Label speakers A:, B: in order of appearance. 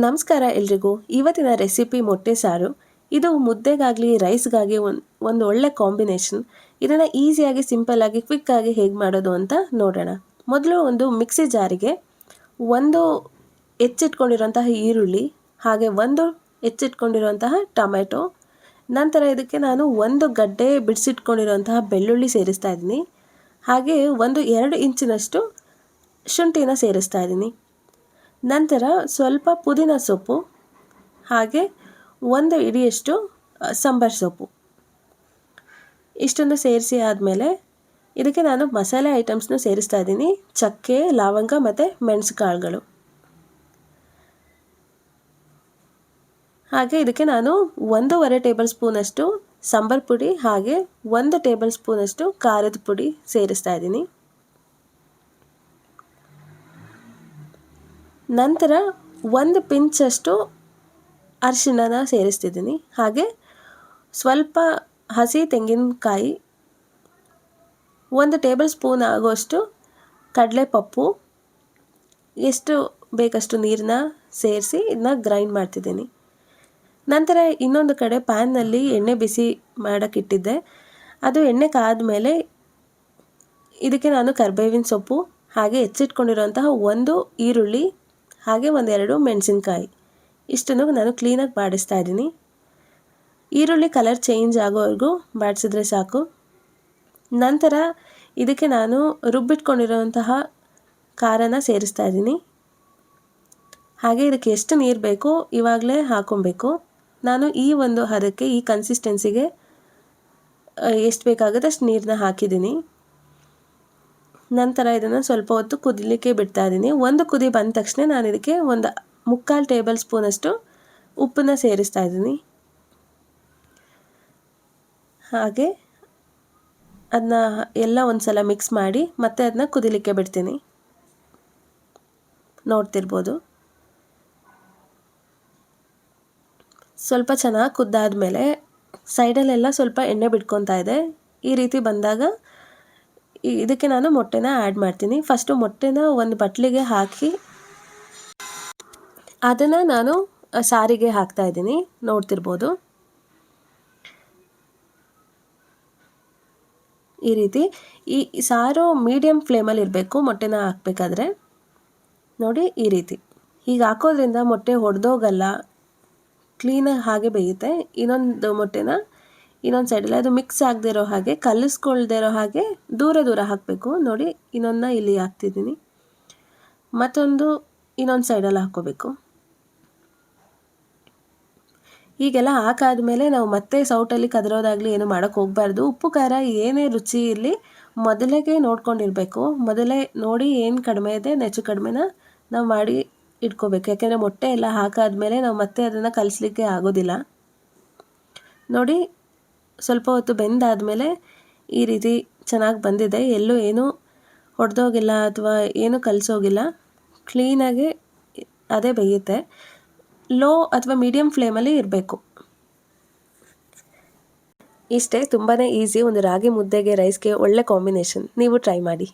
A: ನಮಸ್ಕಾರ ಎಲ್ರಿಗೂ. ಇವತ್ತಿನ ರೆಸಿಪಿ ಮೊಟ್ಟೆ ಸಾರು. ಇದು ಮುದ್ದೆಗಾಗಲಿ ರೈಸ್ಗಾಗಿ ಒಂದು ಒಳ್ಳೆ ಕಾಂಬಿನೇಷನ್. ಇದನ್ನು ಈಸಿಯಾಗಿ ಸಿಂಪಲ್ಲಾಗಿ ಕ್ವಿಕ್ಕಾಗಿ ಹೇಗೆ ಮಾಡೋದು ಅಂತ ನೋಡೋಣ. ಮೊದಲು ಒಂದು ಮಿಕ್ಸಿ ಜಾರಿಗೆ ಒಂದು ಹೆಚ್ಚಿಟ್ಕೊಂಡಿರುವಂತಹ ಈರುಳ್ಳಿ, ಹಾಗೆ ಒಂದು ಹೆಚ್ಚಿಟ್ಕೊಂಡಿರುವಂತಹ ಟೊಮೆಟೊ, ನಂತರ ಇದಕ್ಕೆ ನಾನು ಒಂದು ಗಡ್ಡೆ ಬಿಡಿಸಿಟ್ಕೊಂಡಿರುವಂತಹ ಬೆಳ್ಳುಳ್ಳಿ ಸೇರಿಸ್ತಾ ಇದ್ದೀನಿ. ಹಾಗೆ 2 ಇಂಚಿನಷ್ಟು ಶುಂಠಿನ ಸೇರಿಸ್ತಾ ಇದ್ದೀನಿ. ನಂತರ ಸ್ವಲ್ಪ ಪುದೀನ ಸೊಪ್ಪು, ಹಾಗೆ 1 ಹಿಡಿಯಷ್ಟು ಸಾಂಬಾರು ಸೊಪ್ಪು, ಇಷ್ಟನ್ನು ಸೇರಿಸಿ ಆದಮೇಲೆ ಇದಕ್ಕೆ ನಾನು ಮಸಾಲೆ ಐಟಮ್ಸ್ನ ಸೇರಿಸ್ತಾ ಇದ್ದೀನಿ. ಚಕ್ಕೆ, ಲವಂಗ ಮತ್ತು ಮೆಣಸು ಕಾಳುಗಳು. ಹಾಗೆ ಇದಕ್ಕೆ ನಾನು 1.5 ಟೇಬಲ್ ಸ್ಪೂನಷ್ಟು ಸಾಂಬಾರು ಪುಡಿ, ಹಾಗೆ 1 ಟೇಬಲ್ ಸ್ಪೂನಷ್ಟು ಖಾರದ ಪುಡಿ ಸೇರಿಸ್ತಾ ಇದ್ದೀನಿ. ನಂತರ 1 ಪಿಂಚಷ್ಟು ಅರಿಶಿಣನ ಸೇರಿಸ್ತಿದ್ದೀನಿ. ಹಾಗೆ ಸ್ವಲ್ಪ ಹಸಿ ತೆಂಗಿನಕಾಯಿ, 1 ಟೇಬಲ್ ಸ್ಪೂನ್ ಆಗುವಷ್ಟು ಕಡಲೆಪಪ್ಪು, ಎಷ್ಟು ಬೇಕಷ್ಟು ನೀರನ್ನ ಸೇರಿಸಿ ಇದನ್ನ ಗ್ರೈಂಡ್ ಮಾಡ್ತಿದ್ದೀನಿ. ನಂತರ ಇನ್ನೊಂದು ಕಡೆ ಪ್ಯಾನ್ನಲ್ಲಿ ಎಣ್ಣೆ ಬಿಸಿ ಮಾಡೋಕ್ಕಿಟ್ಟಿದ್ದೆ. ಅದು ಎಣ್ಣೆ ಕಾದ್ಮೇಲೆ ಇದಕ್ಕೆ ನಾನು ಕರಿಬೇವಿನ ಸೊಪ್ಪು, ಹಾಗೆ ಹೆಚ್ಚಿಟ್ಕೊಂಡಿರುವಂತಹ 1 ಈರುಳ್ಳಿ, ಹಾಗೆ 1-2 ಮೆಣಸಿನ್ಕಾಯಿ, ಇಷ್ಟನ್ನು ನಾನು ಕ್ಲೀನಾಗಿ ಬಾಡಿಸ್ತಾ ಇದ್ದೀನಿ. ಈರುಳ್ಳಿ ಕಲರ್ ಚೇಂಜ್ ಆಗೋವರೆಗೂ ಬಾಡಿಸಿದ್ರೆ ಸಾಕು. ನಂತರ ಇದಕ್ಕೆ ನಾನು ರುಬ್ಬಿಟ್ಕೊಂಡಿರುವಂತಹ ಖಾರನ ಸೇರಿಸ್ತಾ ಇದ್ದೀನಿ. ಹಾಗೆ ಇದಕ್ಕೆ ಎಷ್ಟು ನೀರು ಬೇಕೋ ಇವಾಗಲೇ ಹಾಕೊಬೇಕು. ನಾನು ಈ ಒಂದು ಹದಕ್ಕೆ, ಈ ಕನ್ಸಿಸ್ಟೆನ್ಸಿಗೆ ಎಷ್ಟು ಬೇಕಾಗುತ್ತೆ ಅಷ್ಟು ನೀರನ್ನ ಹಾಕಿದ್ದೀನಿ. ನಂತರ ಇದನ್ನು ಸ್ವಲ್ಪ ಹೊತ್ತು ಕುದಿಲಿಕ್ಕೆ ಬಿಡ್ತಾ ಇದ್ದೀನಿ. 1 ಕುದಿ ಬಂದ ತಕ್ಷಣ ನಾನು ಇದಕ್ಕೆ 1/4 ಟೇಬಲ್ ಸ್ಪೂನಷ್ಟು ಉಪ್ಪನ್ನ ಸೇರಿಸ್ತಾ ಇದ್ದೀನಿ. ಹಾಗೆ ಅದನ್ನ ಎಲ್ಲ ಒಂದು ಸಲ ಮಿಕ್ಸ್ ಮಾಡಿ ಮತ್ತೆ ಅದನ್ನ ಕುದಿಲಿಕ್ಕೆ ಬಿಡ್ತೀನಿ. ನೋಡ್ತಿರ್ಬೋದು, ಸ್ವಲ್ಪ ಚೆನ್ನಾಗಿ ಕುದ್ದಾದ್ಮೇಲೆ ಸೈಡಲ್ಲೆಲ್ಲ ಸ್ವಲ್ಪ ಎಣ್ಣೆ ಬಿಟ್ಕೊತಾ ಇದೆ. ಈ ರೀತಿ ಬಂದಾಗ ಇದಕ್ಕೆ ನಾನು ಮೊಟ್ಟೆನ ಆ್ಯಡ್ ಮಾಡ್ತೀನಿ. ಫಸ್ಟು ಮೊಟ್ಟೆನ ಒಂದು ಬಟ್ಲಿಗೆ ಹಾಕಿ ಅದನ್ನು ನಾನು ಸಾರಿಗೆ ಹಾಕ್ತಾ ಇದ್ದೀನಿ. ನೋಡ್ತಿರ್ಬೋದು, ಈ ರೀತಿ. ಈ ಸಾರು ಮೀಡಿಯಮ್ ಫ್ಲೇಮಲ್ಲಿ ಇರಬೇಕು ಮೊಟ್ಟೆನ ಹಾಕಬೇಕಾದ್ರೆ. ನೋಡಿ, ಈ ರೀತಿ ಹೀಗೆ ಹಾಕೋದ್ರಿಂದ ಮೊಟ್ಟೆ ಒಡೆದೋಗಲ್ಲ, ಕ್ಲೀನಾಗಿ ಹಾಗೆ ಬೇಯುತ್ತೆ. ಇನ್ನೊಂದು ಮೊಟ್ಟೆನ ಇನ್ನೊಂದು ಸೈಡಲ್ಲಿ ಅದು ಮಿಕ್ಸ್ ಆಗದೆ ಇರೋ ಹಾಗೆ, ಕಲಿಸ್ಕೊಳ್ದೇ ಇರೋ ಹಾಗೆ ದೂರ ಹಾಕಬೇಕು. ನೋಡಿ, ಇನ್ನೊಂದನ್ನ ಇಲ್ಲಿ ಹಾಕ್ತಿದ್ದೀನಿ, ಮತ್ತೊಂದು ಇನ್ನೊಂದು ಸೈಡಲ್ಲಿ ಹಾಕ್ಕೋಬೇಕು. ಹೀಗೆಲ್ಲ ಹಾಕಾದ್ಮೇಲೆ ನಾವು ಮತ್ತೆ ಸೌಟಲ್ಲಿ ಕದರೋದಾಗಲಿ ಏನು ಮಾಡೋಕ್ಕೆ ಹೋಗಬಾರ್ದು. ಉಪ್ಪು ಖಾರ ಏನೇ ರುಚಿ ಇರಲಿ ಮೊದಲಿಗೆ ನೋಡ್ಕೊಂಡಿರಬೇಕು. ಮೊದಲೇ ನೋಡಿ ಏನು ಕಡಿಮೆ ಇದೆ, ಹೆಚ್ಚು ಕಡಿಮೆನ ನಾವು ಮಾಡಿ ಇಟ್ಕೋಬೇಕು. ಯಾಕೆಂದರೆ ಮೊಟ್ಟೆ ಎಲ್ಲ ಹಾಕಾದ್ಮೇಲೆ ನಾವು ಮತ್ತೆ ಅದನ್ನು ಕಲಿಸ್ಲಿಕ್ಕೆ ಆಗೋದಿಲ್ಲ. ನೋಡಿ, ಸ್ವಲ್ಪ ಹೊತ್ತು ಬೆಂದಾದಮೇಲೆ ಈ ರೀತಿ ಚೆನ್ನಾಗಿ ಬಂದಿದೆ. ಎಲ್ಲೂ ಏನೂ ಹೊಡೆದೋಗಿಲ್ಲ ಅಥವಾ ಏನೂ ಕಲಸೋಗಿಲ್ಲ, ಕ್ಲೀನಾಗಿ ಅದೇ ಬೇಯುತ್ತೆ. ಲೋ ಅಥವಾ ಮೀಡಿಯಮ್ ಫ್ಲೇಮಲ್ಲಿ ಇರಬೇಕು. ಇಷ್ಟೇ, ತುಂಬಾ ಈಸಿ. ಒಂದು ರಾಗಿ ಮುದ್ದೆಗೆ ರೈಸ್ಗೆ ಒಳ್ಳೆ ಕಾಂಬಿನೇಷನ್. ನೀವು ಟ್ರೈ ಮಾಡಿ.